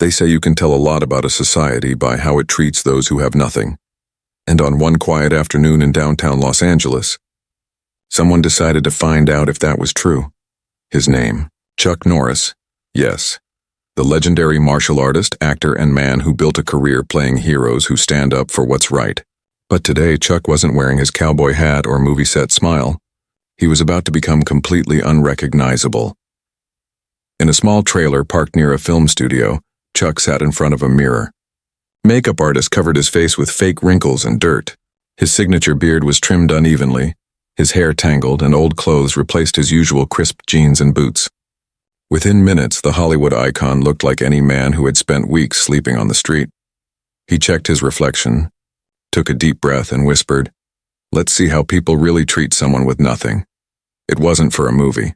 They say you can tell a lot about a society by how it treats those who have nothing. And on one quiet afternoon in downtown Los Angeles, someone decided to find out if that was true. His name, Chuck Norris. Yes, the legendary martial artist, actor, and man who built a career playing heroes who stand up for what's right. But today, Chuck wasn't wearing his cowboy hat or movie set smile. He was about to become completely unrecognizable. In a small trailer parked near a film studio, Chuck sat in front of a mirror. Makeup artists covered his face with fake wrinkles and dirt. His signature beard was trimmed unevenly, his hair tangled, and old clothes replaced his usual crisp jeans and boots. Within minutes, the Hollywood icon looked like any man who had spent weeks sleeping on the street. He checked his reflection, took a deep breath, and whispered, "Let's see how people really treat someone with nothing." It wasn't for a movie.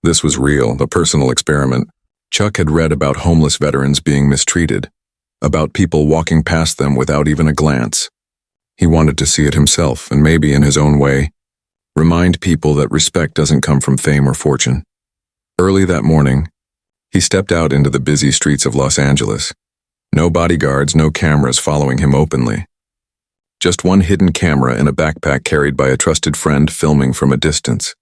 This was real, a personal experiment. Chuck had read about homeless veterans being mistreated, about people walking past them without even a glance. He wanted to see it himself, and maybe in his own way, remind people that respect doesn't come from fame or fortune. Early that morning, he stepped out into the busy streets of Los Angeles. No bodyguards, no cameras following him openly. Just one hidden camera in a backpack carried by a trusted friend filming from a distance.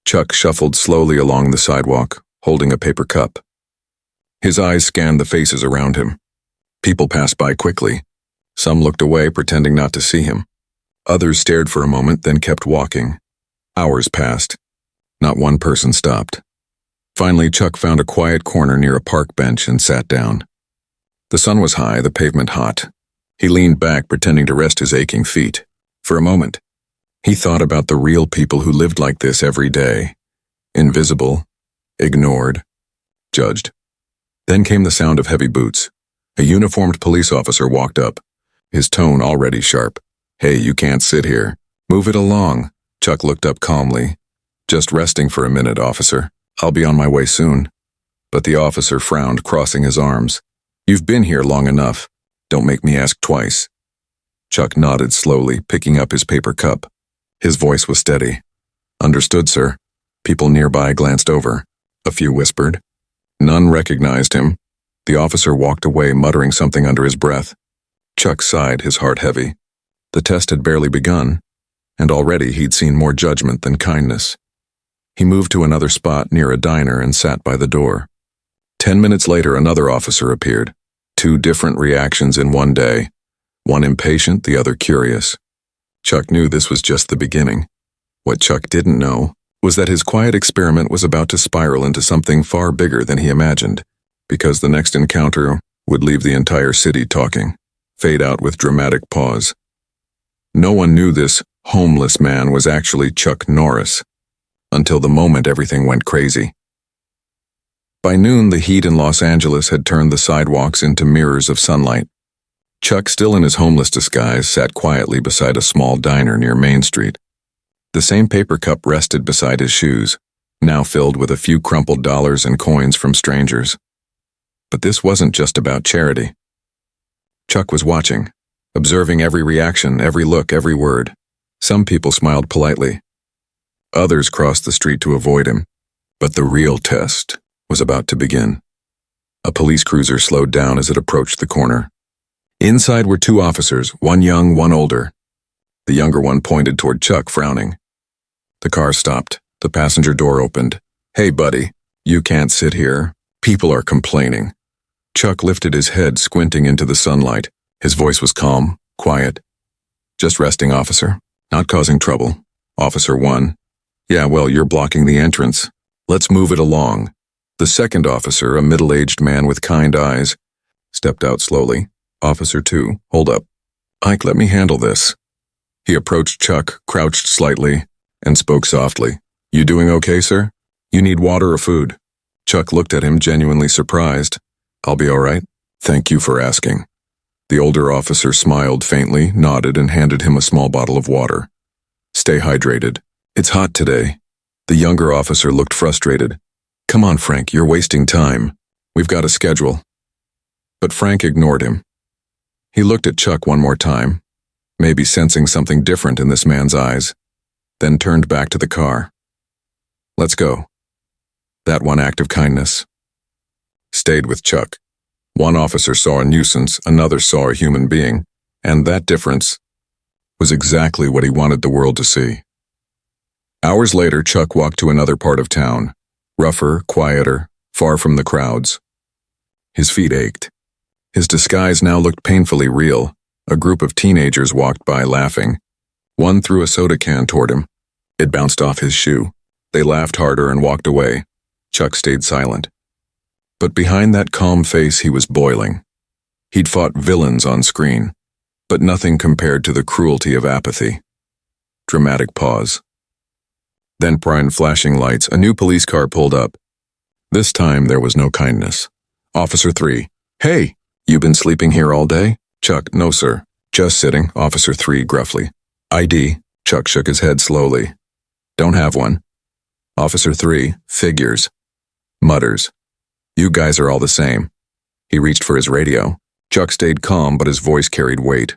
Chuck shuffled slowly along the sidewalk, holding a paper cup. His eyes scanned the faces around him. People passed by quickly. Some looked away, pretending not to see him. Others stared for a moment, then kept walking. Hours passed. Not one person stopped. Finally, Chuck found a quiet corner near a park bench and sat down. The sun was high, the pavement hot. He leaned back, pretending to rest his aching feet. For a moment, he thought about the real people who lived like this every day. Invisible, ignored, judged. Then came the sound of heavy boots. A uniformed police officer walked up, his tone already sharp. "Hey, you can't sit here. Move it along." Chuck looked up calmly. "Just resting for a minute, officer. I'll be on my way soon." But the officer frowned, crossing his arms. "You've been here long enough. Don't make me ask twice." Chuck nodded slowly, picking up his paper cup. His voice was steady. "Understood, sir." People nearby glanced over. A few whispered. None recognized him. The officer walked away, muttering something under his breath. Chuck sighed, his heart heavy. The test had barely begun, and already he'd seen more judgment than kindness. He moved to another spot near a diner and sat by the door. 10 minutes later, another officer appeared. 2 different reactions in one day. One impatient, the other curious. Chuck knew this was just the beginning. What Chuck didn't know was that his quiet experiment was about to spiral into something far bigger than he imagined, because the next encounter would leave the entire city talking, fade out with dramatic pause. No one knew this homeless man was actually Chuck Norris, until the moment everything went crazy. By noon, the heat in Los Angeles had turned the sidewalks into mirrors of sunlight. Chuck, still in his homeless disguise, sat quietly beside a small diner near Main Street. The same paper cup rested beside his shoes, now filled with a few crumpled dollars and coins from strangers. But this wasn't just about charity. Chuck was watching, observing every reaction, every look, every word. Some people smiled politely. Others crossed the street to avoid him. But the real test was about to begin. A police cruiser slowed down as it approached the corner. Inside were 2 officers, one young, one older. The younger one pointed toward Chuck, frowning. The car stopped. The passenger door opened. "Hey, buddy, you can't sit here. People are complaining." Chuck lifted his head, squinting into the sunlight. His voice was calm, quiet. "Just resting, officer. Not causing trouble." Officer 1. "Yeah, well, you're blocking the entrance. Let's move it along." The second officer, a middle-aged man with kind eyes, stepped out slowly. Officer 2, "Hold up. Ike, let me handle this." He approached Chuck, crouched slightly, and spoke softly. "You doing okay, sir? You need water or food?" Chuck looked at him, genuinely surprised. "I'll be all right. Thank you for asking." The older officer smiled faintly, nodded, and handed him a small bottle of water. "Stay hydrated. It's hot today." The younger officer looked frustrated. "Come on, Frank, you're wasting time. We've got a schedule." But Frank ignored him. He looked at Chuck one more time, maybe sensing something different in this man's eyes, then turned back to the car. "Let's go." That one act of kindness stayed with Chuck. One officer saw a nuisance, another saw a human being, and that difference was exactly what he wanted the world to see. Hours later, Chuck walked to another part of town, rougher, quieter, far from the crowds. His feet ached. His disguise now looked painfully real. A group of teenagers walked by laughing. One threw a soda can toward him. It bounced off his shoe. They laughed harder and walked away. Chuck stayed silent. But behind that calm face he was boiling. He'd fought villains on screen, but nothing compared to the cruelty of apathy. Dramatic pause. Then, behind flashing lights, a new police car pulled up. This time there was no kindness. Officer 3. Hey, you been sleeping here all day? Chuck, no sir. Just sitting, Officer 3 gruffly. ID. Chuck shook his head slowly. Don't have one. Officer 3, figures. Mutters. You guys are all the same. He reached for his radio. Chuck stayed calm, but his voice carried weight.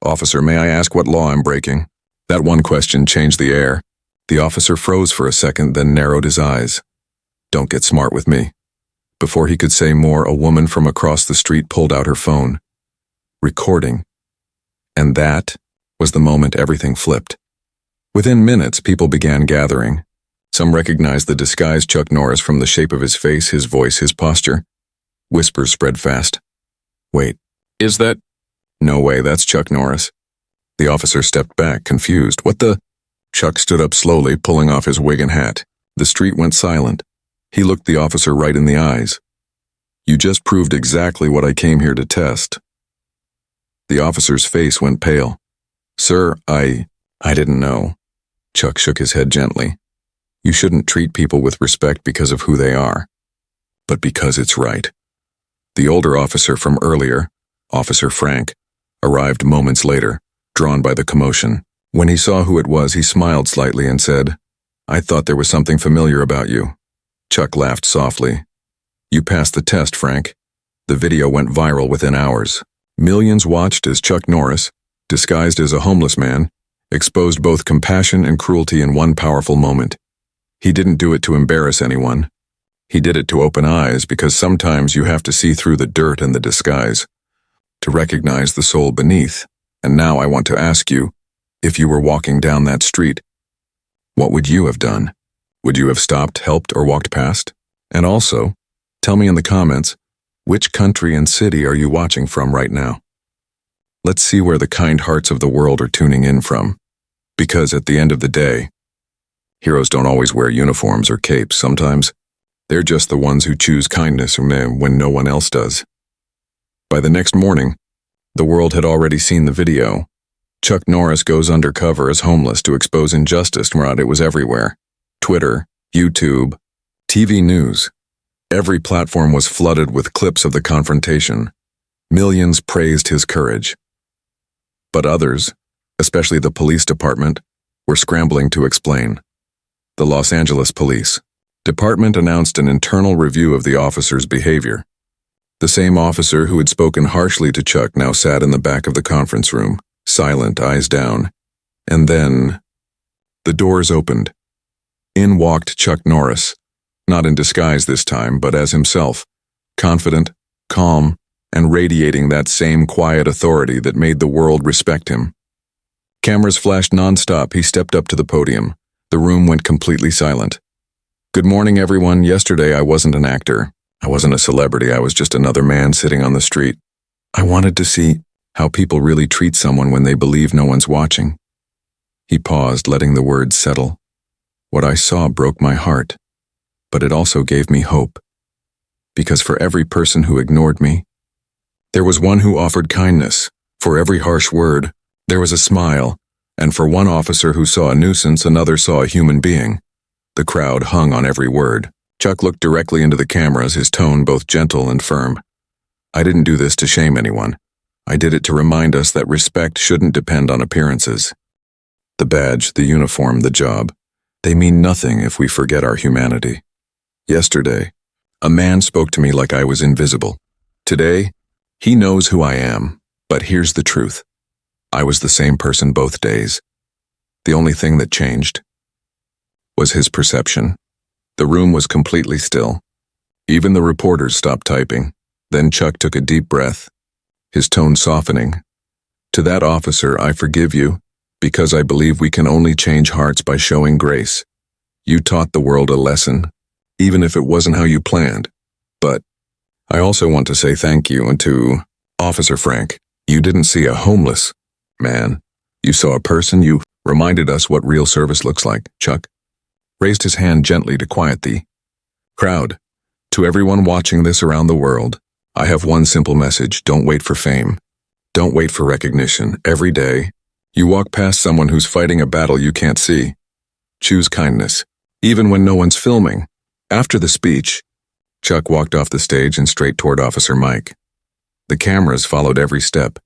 Officer, may I ask what law I'm breaking? That one question changed the air. The officer froze for a second, then narrowed his eyes. Don't get smart with me. Before he could say more, a woman from across the street pulled out her phone. Recording. And that was the moment everything flipped. Within minutes, people began gathering. Some recognized the disguised Chuck Norris from the shape of his face, his voice, his posture. Whispers spread fast. Wait, is that? No way, that's Chuck Norris. The officer stepped back, confused. What the? Chuck stood up slowly, pulling off his wig and hat. The street went silent. He looked the officer right in the eyes. You just proved exactly what I came here to test. The officer's face went pale. Sir, I didn't know. Chuck shook his head gently. You shouldn't treat people with respect because of who they are, but because it's right. The older officer from earlier, Officer Frank, arrived moments later, drawn by the commotion. When he saw who it was, he smiled slightly and said, I thought there was something familiar about you. Chuck laughed softly. You passed the test, Frank. The video went viral within hours. Millions watched as Chuck Norris, disguised as a homeless man, exposed both compassion and cruelty in one powerful moment. He didn't do it to embarrass anyone. He did it to open eyes, because sometimes you have to see through the dirt and the disguise, to recognize the soul beneath. And now I want to ask you, if you were walking down that street, what would you have done? Would you have stopped, helped, or walked past? And also, tell me in the comments, which country and city are you watching from right now? Let's see where the kind hearts of the world are tuning in from. Because at the end of the day, heroes don't always wear uniforms or capes. Sometimes they're just the ones who choose kindness when no one else does. By the next morning, the world had already seen the video. Chuck Norris goes undercover as homeless to expose injustice. It was everywhere. Twitter, YouTube, TV news. Every platform was flooded with clips of the confrontation. Millions praised his courage. But others, especially the police department, were scrambling to explain. The Los Angeles Police Department announced an internal review of the officer's behavior. The same officer who had spoken harshly to Chuck now sat in the back of the conference room, silent, eyes down. And then, the doors opened. In walked Chuck Norris, not in disguise this time, but as himself, confident, calm, and radiating that same quiet authority that made the world respect him. Cameras flashed nonstop. He stepped up to the podium. The room went completely silent. Good morning, everyone. Yesterday I wasn't an actor. I wasn't a celebrity. I was just another man sitting on the street. I wanted to see how people really treat someone when they believe no one's watching. He paused, letting the words settle. What I saw broke my heart, but it also gave me hope. Because for every person who ignored me, there was one who offered kindness. For every harsh word, there was a smile. And for one officer who saw a nuisance, another saw a human being. The crowd hung on every word. Chuck looked directly into the cameras, his tone both gentle and firm. I didn't do this to shame anyone. I did it to remind us that respect shouldn't depend on appearances. The badge, the uniform, the job, they mean nothing if we forget our humanity. Yesterday, a man spoke to me like I was invisible. Today, he knows who I am, but here's the truth. I was the same person both days. The only thing that changed was his perception. The room was completely still. Even the reporters stopped typing. Then Chuck took a deep breath, his tone softening. To that officer, I forgive you, because I believe we can only change hearts by showing grace. You taught the world a lesson, even if it wasn't how you planned. But I also want to say thank you and to Officer Frank. You didn't see a homeless man. You saw a person. You reminded us what real service looks like. Chuck raised his hand gently to quiet the crowd. To everyone watching this around the world, I have one simple message. Don't wait for fame. Don't wait for recognition. Every day, you walk past someone who's fighting a battle you can't see. Choose kindness, even when no one's filming. After the speech, Chuck walked off the stage and straight toward Officer Mike. The cameras followed every step.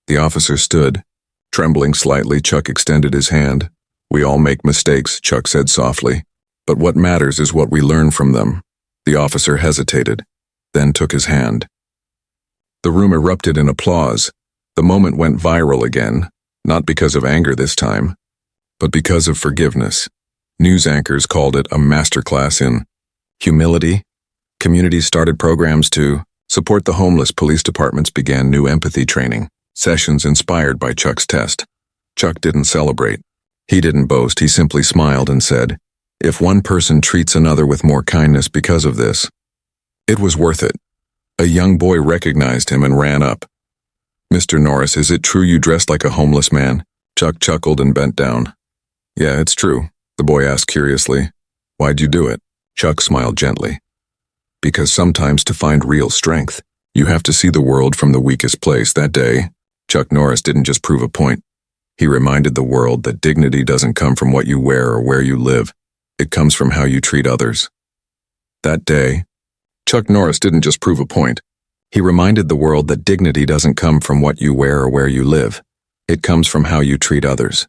The officer stood. Trembling slightly, Chuck extended his hand. We all make mistakes, Chuck said softly. But what matters is what we learn from them. The officer hesitated, then took his hand. The room erupted in applause. The moment went viral again, not because of anger this time, but because of forgiveness. News anchors called it a masterclass in humility. Communities started programs to support the homeless. Police departments began new empathy training sessions inspired by Chuck's test. Chuck didn't celebrate. He didn't boast. He simply smiled and said, if one person treats another with more kindness because of this, it was worth it. A young boy recognized him and ran up. Mr. Norris, is it true you dressed like a homeless man? Chuck chuckled and bent down. Yeah, it's true, the boy asked curiously. Why'd you do it? Chuck smiled gently. Because sometimes to find real strength, you have to see the world from the weakest place. That day, Chuck Norris didn't just prove a point. He reminded the world that dignity doesn't come from what you wear or where you live. It comes from how you treat others. That day, Chuck Norris didn't just prove a point. He reminded the world that dignity doesn't come from what you wear or where you live. It comes from how you treat others.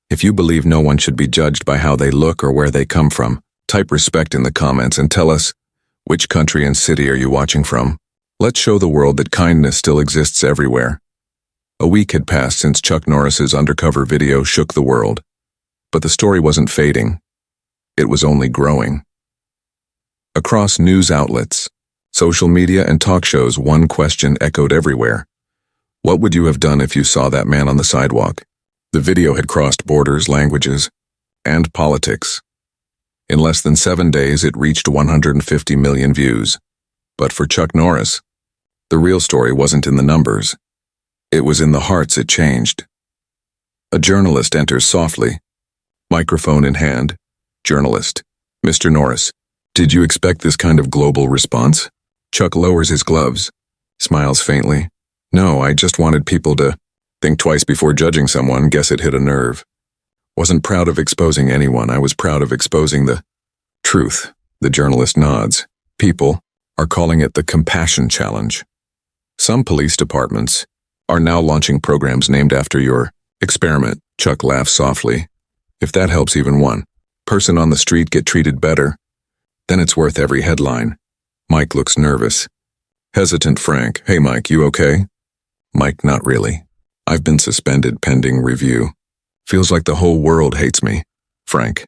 If you believe no one should be judged by how they look or where they come from, type respect in the comments and tell us, which country and city are you watching from? Let's show the world that kindness still exists everywhere. A week had passed since Chuck Norris's undercover video shook the world. But the story wasn't fading. It was only growing. Across news outlets, social media, and talk shows, one question echoed everywhere. What would you have done if you saw that man on the sidewalk? The video had crossed borders, languages, and politics. In less than 7 days, it reached 150 million views. But for Chuck Norris, the real story wasn't in the numbers. It was in the hearts it changed. A journalist enters softly, microphone in hand. Journalist, Mr. Norris, did you expect this kind of global response? Chuck lowers his gloves, smiles faintly. No, I just wanted people to think twice before judging someone. Guess it hit a nerve. Wasn't proud of exposing anyone. I was proud of exposing the truth. The journalist nods. People are calling it the Compassion Challenge. Some police departments are now launching programs named after your experiment. Chuck laughs softly. If that helps even one person on the street get treated better, then it's worth every headline. Mike looks nervous. Hesitant Frank, hey Mike, you okay? Mike, not really. I've been suspended pending review. Feels like the whole world hates me. Frank,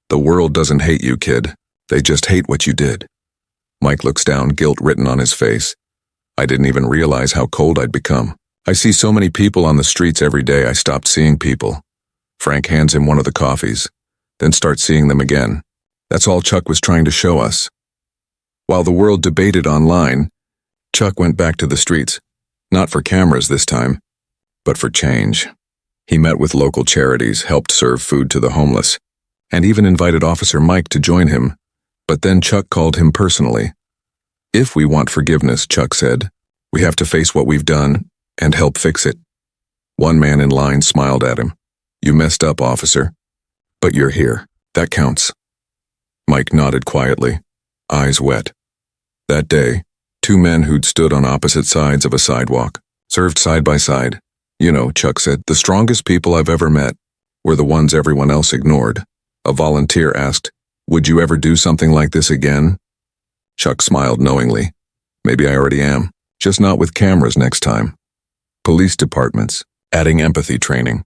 the world doesn't hate you, kid. They just hate what you did. Mike looks down, guilt written on his face. I didn't even realize how cold I'd become. I see so many people on the streets every day I stopped seeing people. Frank hands him one of the coffees, then starts seeing them again. That's all Chuck was trying to show us. While the world debated online, Chuck went back to the streets, not for cameras this time, but for change. He met with local charities, helped serve food to the homeless, and even invited Officer Mike to join him. But then Chuck called him personally. If we want forgiveness, Chuck said, we have to face what we've done and help fix it. One man in line smiled at him. You messed up, officer. But you're here. That counts. Mike nodded quietly, eyes wet. That day, two men who'd stood on opposite sides of a sidewalk, served side by side. You know, Chuck said, the strongest people I've ever met were the ones everyone else ignored. A volunteer asked, would you ever do something like this again? Chuck smiled knowingly. Maybe I already am, just not with cameras next time. Police departments, adding empathy training.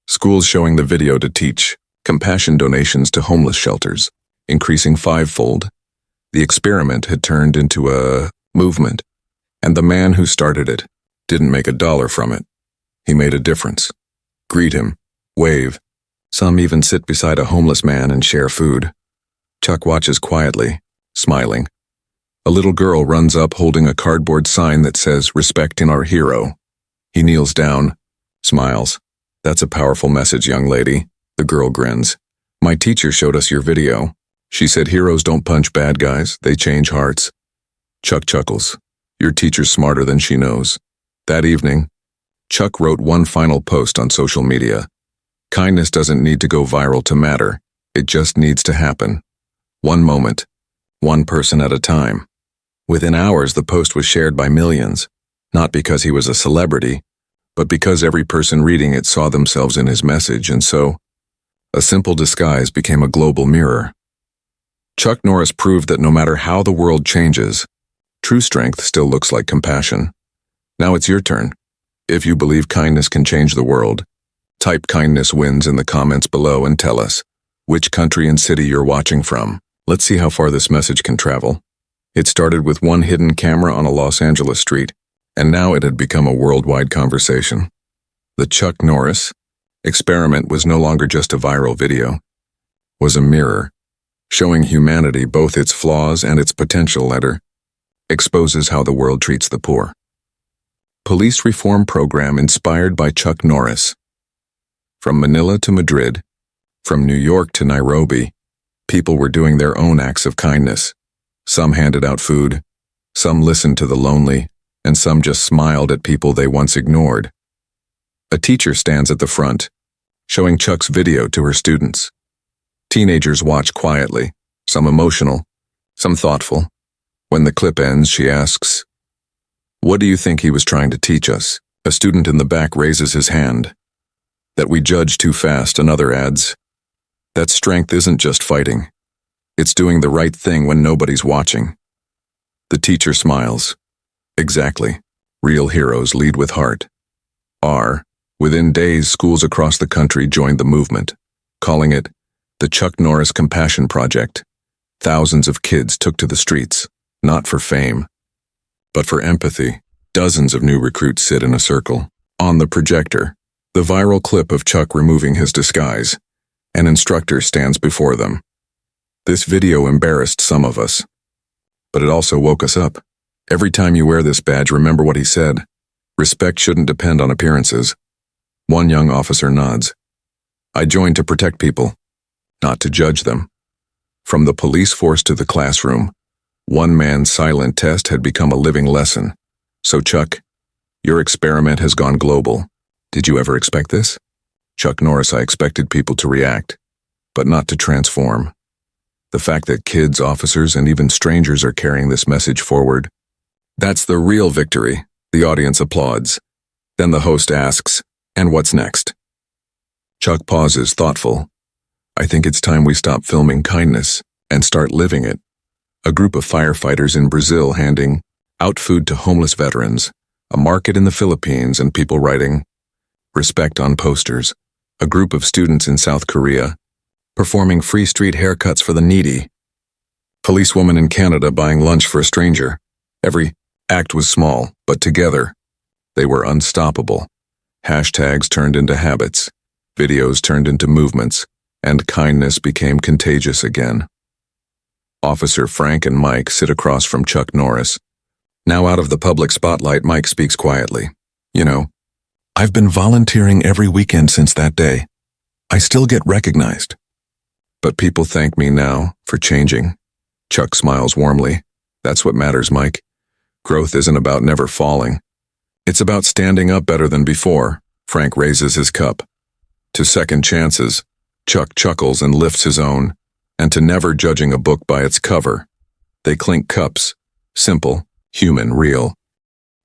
Schools showing the video to teach. Compassion donations to homeless shelters, increasing 5-fold. The experiment had turned into a movement. And the man who started it didn't make $1 from it. He made a difference. Greet him, wave. Some even sit beside a homeless man and share food. Chuck watches quietly, smiling. A little girl runs up holding a cardboard sign that says, "Respect in our hero." He kneels down, smiles. "That's a powerful message, young lady." The girl grins. "My teacher showed us your video. She said heroes don't punch bad guys, they change hearts." Chuck chuckles. "Your teacher's smarter than she knows." That evening, Chuck wrote one final post on social media. Kindness doesn't need to go viral to matter. It just needs to happen. One moment, one person at a time. Within hours, the post was shared by millions, not because he was a celebrity, but because every person reading it saw themselves in his message, and so, a simple disguise became a global mirror. Chuck Norris proved that no matter how the world changes, true strength still looks like compassion. Now it's your turn. If you believe kindness can change the world, type "kindness wins" in the comments below and tell us which country and city you're watching from. Let's see how far this message can travel. It started with one hidden camera on a Los Angeles street, and now it had become a worldwide conversation. The Chuck Norris experiment was no longer just a viral video, was a mirror, showing humanity both its flaws and its potential. Exposes how the world treats the poor. Police reform program inspired by Chuck Norris. From Manila to Madrid, from New York to Nairobi, people were doing their own acts of kindness. Some handed out food, some listened to the lonely, and some just smiled at people they once ignored. A teacher stands at the front, showing Chuck's video to her students. Teenagers watch quietly, some emotional, some thoughtful. When the clip ends, she asks, "What do you think he was trying to teach us?" A student in the back raises his hand. "That we judge too fast," another adds. "That strength isn't just fighting. It's doing the right thing when nobody's watching." The teacher smiles. Exactly. Real heroes lead with heart. Within days, schools across the country joined the movement, calling it the Chuck Norris Compassion Project. Thousands of kids took to the streets, not for fame, but for empathy. Dozens of new recruits sit in a circle. On the projector, the viral clip of Chuck removing his disguise. An instructor stands before them. This video embarrassed some of us, but it also woke us up. Every time you wear this badge, remember what he said. Respect shouldn't depend on appearances. One young officer nods. "I joined to protect people, not to judge them." From the police force to the classroom, one man's silent test had become a living lesson. So Chuck, your experiment has gone global. Did you ever expect this? Chuck Norris, I expected people to react, but not to transform. The fact that kids, officers, and even strangers are carrying this message forward, that's the real victory. The audience applauds. Then the host asks, "And what's next?" Chuck pauses, thoughtful. "I think it's time we stop filming kindness and start living it." A group of firefighters in Brazil handing out food to homeless veterans, a market in the Philippines, and people writing "Respect" on posters. A group of students in South Korea performing free street haircuts for the needy. Policewoman in Canada buying lunch for a stranger. Every act was small, but together, they were unstoppable. Hashtags turned into habits, videos turned into movements, and kindness became contagious again. Officer Frank and Mike sit across from Chuck Norris. Now out of the public spotlight, Mike speaks quietly. "You know, I've been volunteering every weekend since that day. I still get recognized. But people thank me now for changing." Chuck smiles warmly. "That's what matters, Mike. Growth isn't about never falling. It's about standing up better than before." Frank raises his cup. "To second chances." Chuck chuckles and lifts his own. "And to never judging a book by its cover." They clink cups. Simple, human, real.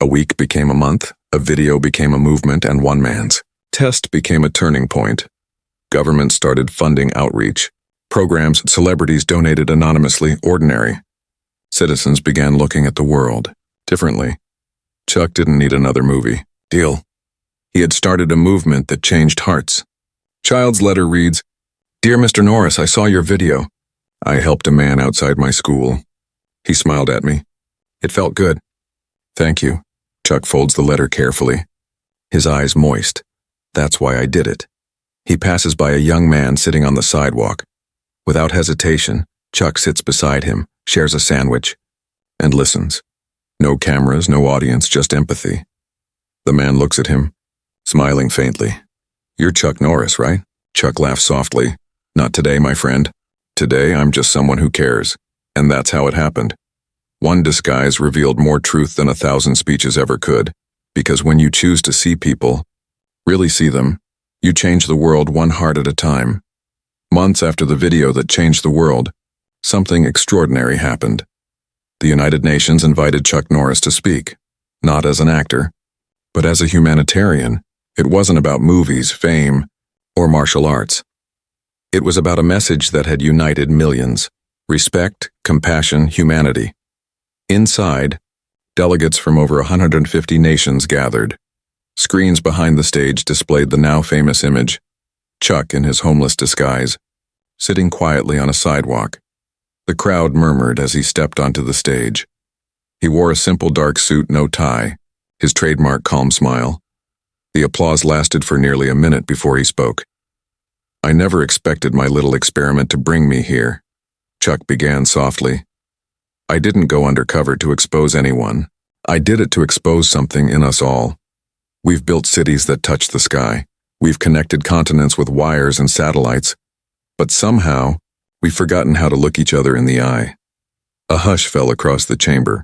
A week became a month, a video became a movement, and one man's test became a turning point. Government started funding outreach. Programs, celebrities donated anonymously, ordinary. Citizens began looking at the world differently. Chuck didn't need another movie. Deal. He had started a movement that changed hearts. Child's letter reads, "Dear Mr. Norris, I saw your video. I helped a man outside my school. He smiled at me. It felt good. Thank you. Chuck folds the letter carefully, his eyes moist. That's why I did it. He passes by a young man sitting on the sidewalk. Without hesitation, Chuck sits beside him, shares a sandwich, and listens. No cameras, no audience, just empathy. The man looks at him, smiling faintly. You're Chuck Norris, right? Chuck laughs softly. Not today, my friend. Today, I'm just someone who cares. And that's how it happened. One disguise revealed more truth than 1,000 speeches ever could. Because when you choose to see people, really see them, you change the world one heart at a time. Months after the video that changed the world, something extraordinary happened. The United Nations invited Chuck Norris to speak, not as an actor, but as a humanitarian. It wasn't about movies, fame, or martial arts. It was about a message that had united millions: respect, compassion, humanity. Inside, delegates from over 150 nations gathered. Screens behind the stage displayed the now famous image: Chuck in his homeless disguise, sitting quietly on a sidewalk. The crowd murmured as he stepped onto the stage. He wore a simple dark suit, no tie, his trademark calm smile. The applause lasted for nearly a minute before he spoke. I never expected my little experiment to bring me here, Chuck began softly. I didn't go undercover to expose anyone. I did it to expose something in us all. We've built cities that touch the sky. We've connected continents with wires and satellites. But somehow, we've forgotten how to look each other in the eye. A hush fell across the chamber.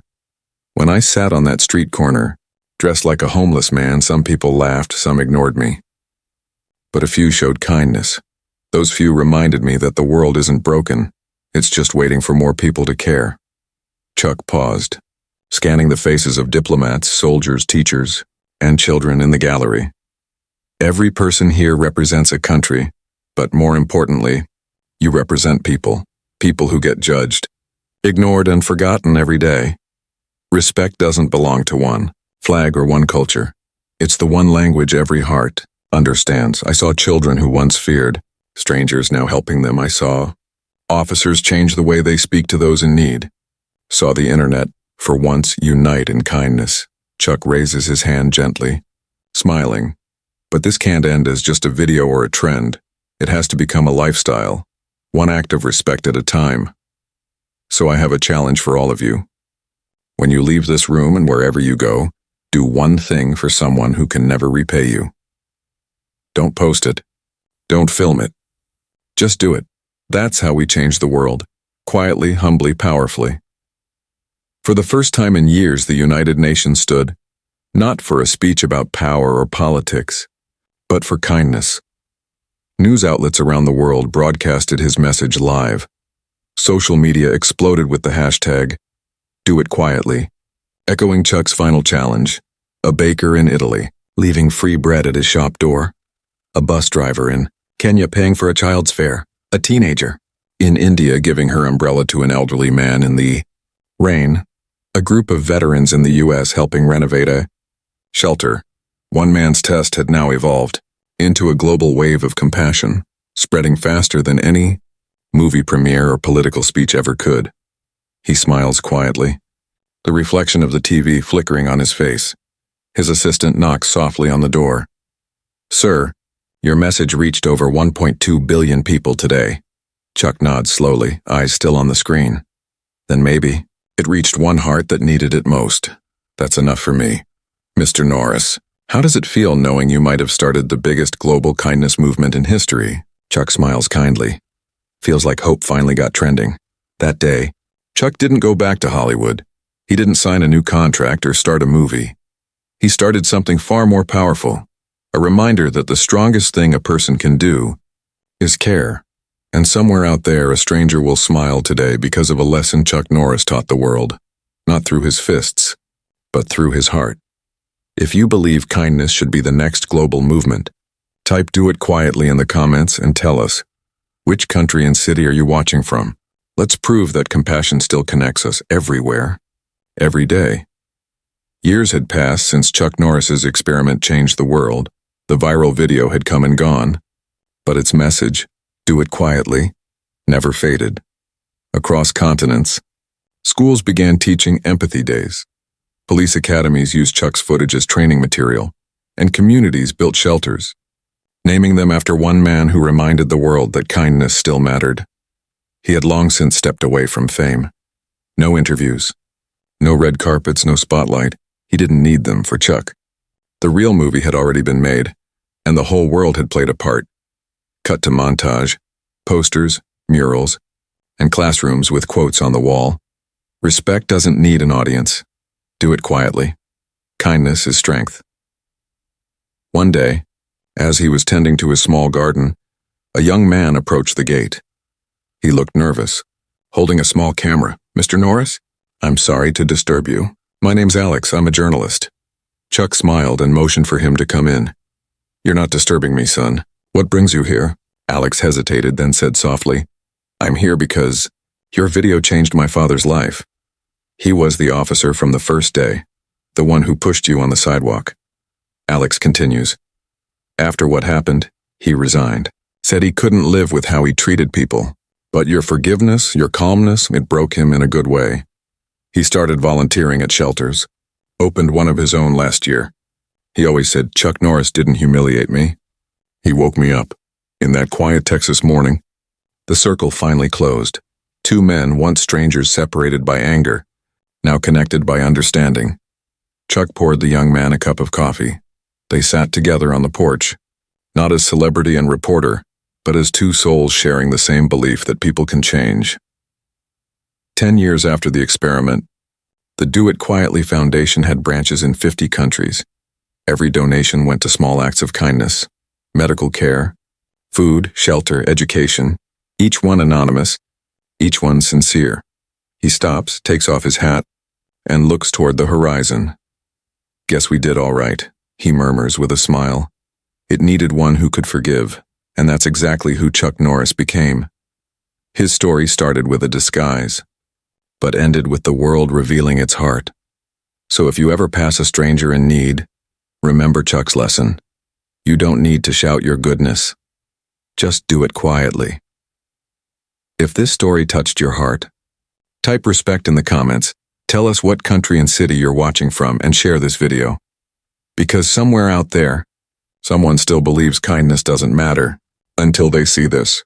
When I sat on that street corner, dressed like a homeless man, some people laughed, some ignored me. But a few showed kindness. Those few reminded me that the world isn't broken. It's just waiting for more people to care. Chuck paused, scanning the faces of diplomats, soldiers, teachers, and children in the gallery. Every person here represents a country, but more importantly, you represent people, people who get judged, ignored and forgotten every day. Respect doesn't belong to one flag or one culture. It's the one language every heart understands. I saw children who once feared, strangers now helping them. I saw officers change the way they speak to those in need. Saw the internet, for once, unite in kindness. Chuck raises his hand gently, smiling. But this can't end as just a video or a trend. It has to become a lifestyle, one act of respect at a time. So I have a challenge for all of you. When you leave this room and wherever you go, do one thing for someone who can never repay you. Don't post it. Don't film it. Just do it. That's how we change the world. Quietly, humbly, powerfully. For the first time in years, the United Nations stood, not for a speech about power or politics, but for kindness. News outlets around the world broadcasted his message live. Social media exploded with the hashtag, Do It Quietly, echoing Chuck's final challenge. A baker in Italy, leaving free bread at his shop door. A bus driver in Kenya paying for a child's fare. A teenager in India giving her umbrella to an elderly man in the rain. A group of veterans in the U.S. helping renovate a shelter. One man's test had now evolved into a global wave of compassion, spreading faster than any movie premiere or political speech ever could. He smiles quietly, the reflection of the TV flickering on his face. His assistant knocks softly on the door. Sir, your message reached over 1.2 billion people today. Chuck nods slowly, eyes still on the screen. Then maybe it reached one heart that needed it most. That's enough for me. Mr. Norris, how does it feel knowing you might have started the biggest global kindness movement in history? Chuck smiles kindly. Feels like hope finally got trending. That day, Chuck didn't go back to Hollywood. He didn't sign a new contract or start a movie. He started something far more powerful. A reminder that the strongest thing a person can do is care. And somewhere out there, a stranger will smile today because of a lesson Chuck Norris taught the world. Not through his fists, but through his heart. If you believe kindness should be the next global movement, type "Do It Quietly" in the comments and tell us, which country and city are you watching from? Let's prove that compassion still connects us everywhere, every day. Years had passed since Chuck Norris's experiment changed the world. The viral video had come and gone, but its message, "Do it quietly," never faded. Across continents, schools began teaching empathy days. Police academies used Chuck's footage as training material, and communities built shelters, naming them after one man who reminded the world that kindness still mattered. He had long since stepped away from fame. No interviews, no red carpets, no spotlight. He didn't need them for Chuck. The real movie had already been made, and the whole world had played a part. Cut to montage, posters, murals, and classrooms with quotes on the wall. Respect doesn't need an audience. Do it quietly. Kindness is strength. One day, as he was tending to his small garden, a young man approached the gate. He looked nervous, holding a small camera. "Mr. Norris? I'm sorry to disturb you. My name's Alex. I'm a journalist." Chuck smiled and motioned for him to come in. "You're not disturbing me, son. What brings you here?" Alex hesitated, then said softly, "I'm here because your video changed my father's life. He was the officer from the first day, the one who pushed you on the sidewalk." Alex continues, "After what happened, he resigned. Said he couldn't live with how he treated people. But your forgiveness, your calmness, it broke him in a good way. He started volunteering at shelters, opened one of his own last year. He always said Chuck Norris didn't humiliate me. He woke me up. In that quiet Texas morning, the circle finally closed. Two men, once strangers separated by anger, now connected by understanding." Chuck poured the young man a cup of coffee. They sat together on the porch, not as celebrity and reporter, but as two souls sharing the same belief that people can change. 10 years after the experiment, the Do It Quietly Foundation had branches in 50 countries. Every donation went to small acts of kindness, medical care, food, shelter, education, each one anonymous, each one sincere. He stops, takes off his hat, and looks toward the horizon. "Guess we did all right," he murmurs with a smile. It needed one who could forgive, and that's exactly who Chuck Norris became. His story started with a disguise, but ended with the world revealing its heart. So if you ever pass a stranger in need, remember Chuck's lesson. You don't need to shout your goodness. Just do it quietly. If this story touched your heart, type respect in the comments, tell us what country and city you're watching from, and share this video. Because somewhere out there, someone still believes kindness doesn't matter until they see this.